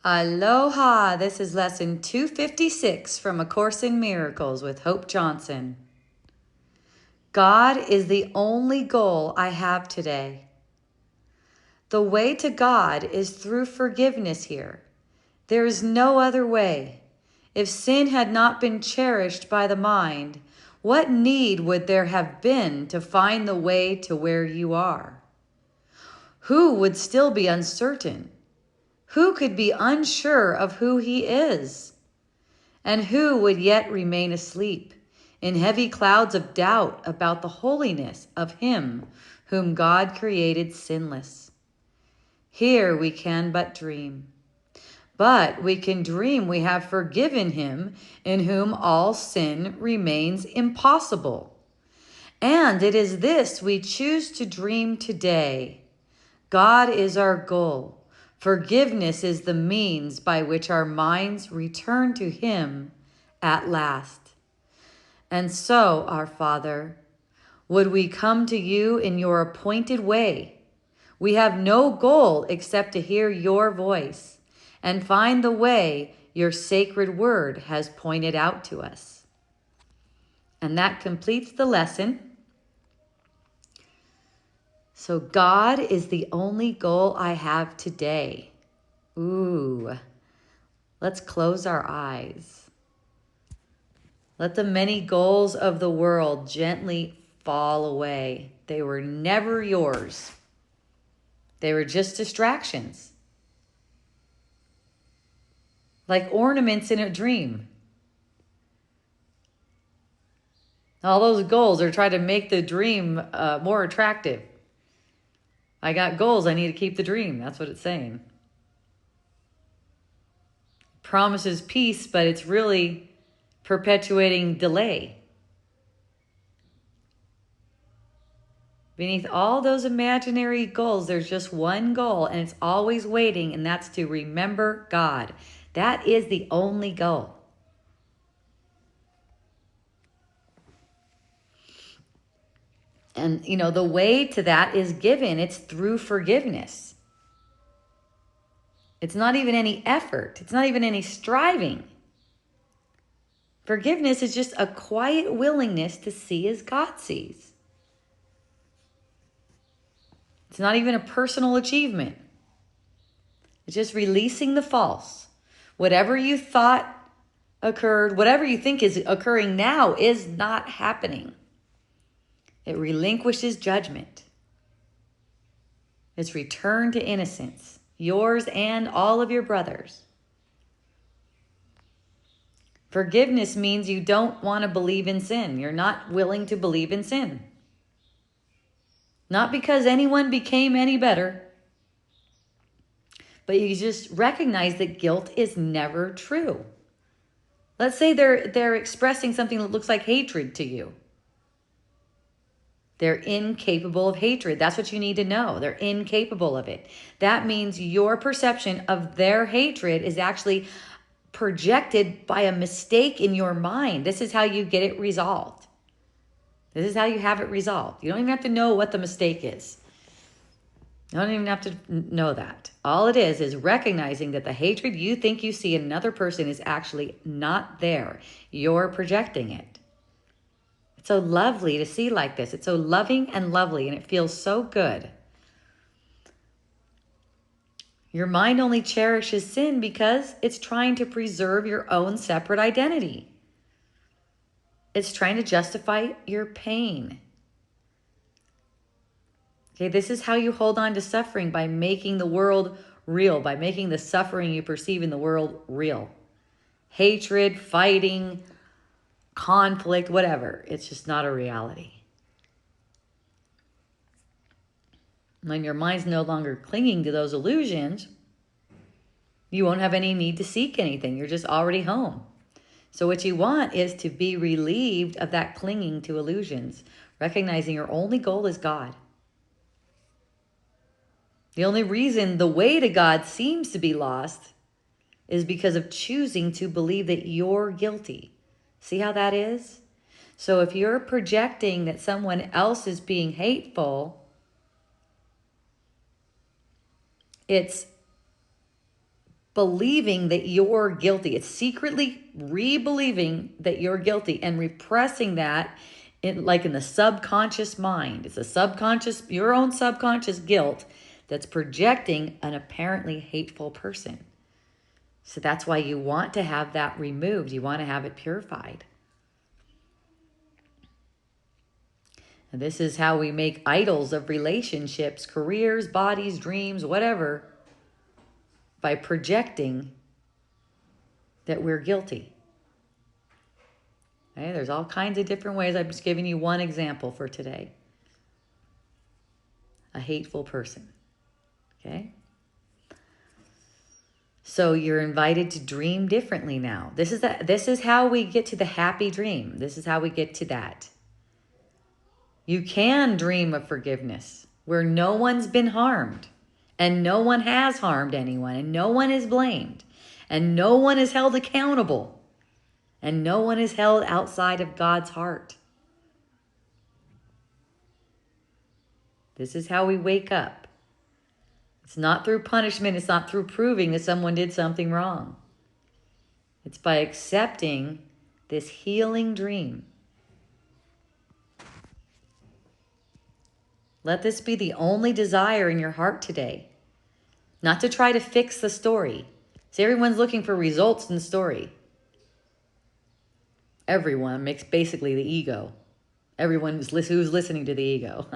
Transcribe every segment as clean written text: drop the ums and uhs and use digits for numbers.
Aloha! This is lesson 256 from A Course in Miracles with Hope Johnson. God is the only goal I have today. The way to God is through forgiveness here. There is no other way. If sin had not been cherished by the mind, what need would there have been to find the way to where you are? Who would still be uncertain? Who could be unsure of who he is? And who would yet remain asleep in heavy clouds of doubt about the holiness of him whom God created sinless? Here we can but dream. But we can dream we have forgiven him in whom all sin remains impossible. And it is this we choose to dream today. God is our goal. Forgiveness is the means by which our minds return to him at last. And so, our Father, would we come to you in your appointed way? We have no goal except to hear your voice and find the way your sacred word has pointed out to us. And that completes the lesson. So God is the only goal I have today. Ooh, let's close our eyes. Let the many goals of the world gently fall away. They were never yours. They were just distractions. Like ornaments in a dream. All those goals are trying to make the dream more attractive. I got goals, I need to keep the dream. That's what it's saying. Promises peace, but it's really perpetuating delay. Beneath all those imaginary goals, there's just one goal, and it's always waiting, and that's to remember God. That is the only goal. And, the way to that is given. It's through forgiveness. It's not even any effort. It's not even any striving. Forgiveness is just a quiet willingness to see as God sees. It's not even a personal achievement. It's just releasing the false. Whatever you thought occurred, whatever you think is occurring now is not happening. It relinquishes judgment. It's return to innocence, yours and all of your brothers. Forgiveness means you don't want to believe in sin. You're not willing to believe in sin. Not because anyone became any better, but you just recognize that guilt is never true. Let's say they're expressing something that looks like hatred to you. They're incapable of hatred. That's what you need to know. They're incapable of it. That means your perception of their hatred is actually projected by a mistake in your mind. This is how you get it resolved. This is how you have it resolved. You don't even have to know what the mistake is. You don't even have to know that. All it is recognizing that the hatred you think you see in another person is actually not there. You're projecting it. It's so lovely to see like this. It's so loving and lovely, and it feels so good. Your mind only cherishes sin because it's trying to preserve your own separate identity. It's trying to justify your pain. Okay, this is how you hold on to suffering, by making the world real, by making the suffering you perceive in the world real. Hatred, fighting, conflict, whatever. It's just not a reality. When your mind's no longer clinging to those illusions, you won't have any need to seek anything. You're just already home. So what you want is to be relieved of that clinging to illusions, recognizing your only goal is God. The only reason the way to God seems to be lost is because of choosing to believe that you're guilty. See how that is? So if you're projecting that someone else is being hateful, it's believing that you're guilty. It's secretly re-believing that you're guilty and repressing that in the subconscious mind. It's your own subconscious guilt that's projecting an apparently hateful person. So that's why you want to have that removed. You want to have it purified. And this is how we make idols of relationships, careers, bodies, dreams, whatever, by projecting that we're guilty. Okay? There's all kinds of different ways. I'm just giving you one example for today. A hateful person. Okay? So you're invited to dream differently now. This is how we get to the happy dream. This is how we get to that. You can dream of forgiveness where no one's been harmed and no one has harmed anyone and no one is blamed and no one is held accountable and no one is held outside of God's heart. This is how we wake up. It's not through punishment. It's not through proving that someone did something wrong. It's by accepting this healing dream. Let this be the only desire in your heart today. Not to try to fix the story. See, everyone's looking for results in the story. Everyone makes basically the ego. Everyone who's listening to the ego.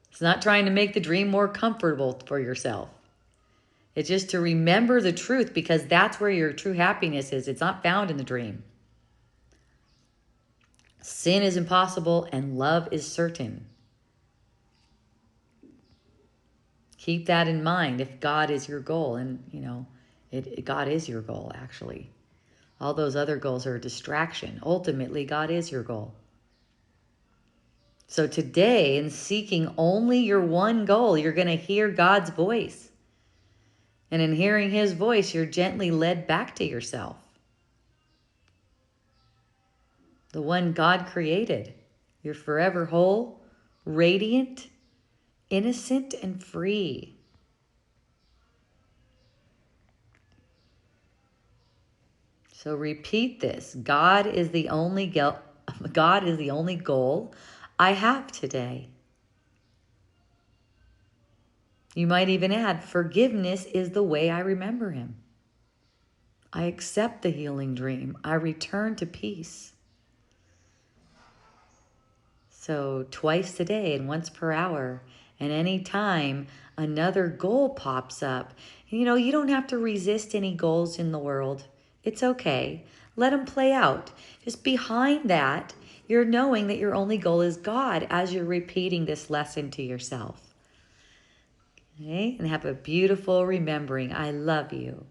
It's not trying to make the dream more comfortable for yourself. It's just to remember the truth, because that's where your true happiness is. It's not found in the dream. Sin is impossible and love is certain. Keep that in mind if God is your goal. And, God is your goal, actually. All those other goals are a distraction. Ultimately, God is your goal. So today, in seeking only your one goal, you're going to hear God's voice. And in hearing his voice, you're gently led back to yourself. The one God created. You're forever whole, radiant, innocent, and free. So repeat this. God is the only goal I have today. You might even add, forgiveness is the way I remember him. I accept the healing dream. I return to peace. So twice a day and once per hour, and any time another goal pops up, you don't have to resist any goals in the world. It's okay. Let them play out. Just behind that, you're knowing that your only goal is God as you're repeating this lesson to yourself. Okay? And have a beautiful remembering. I love you.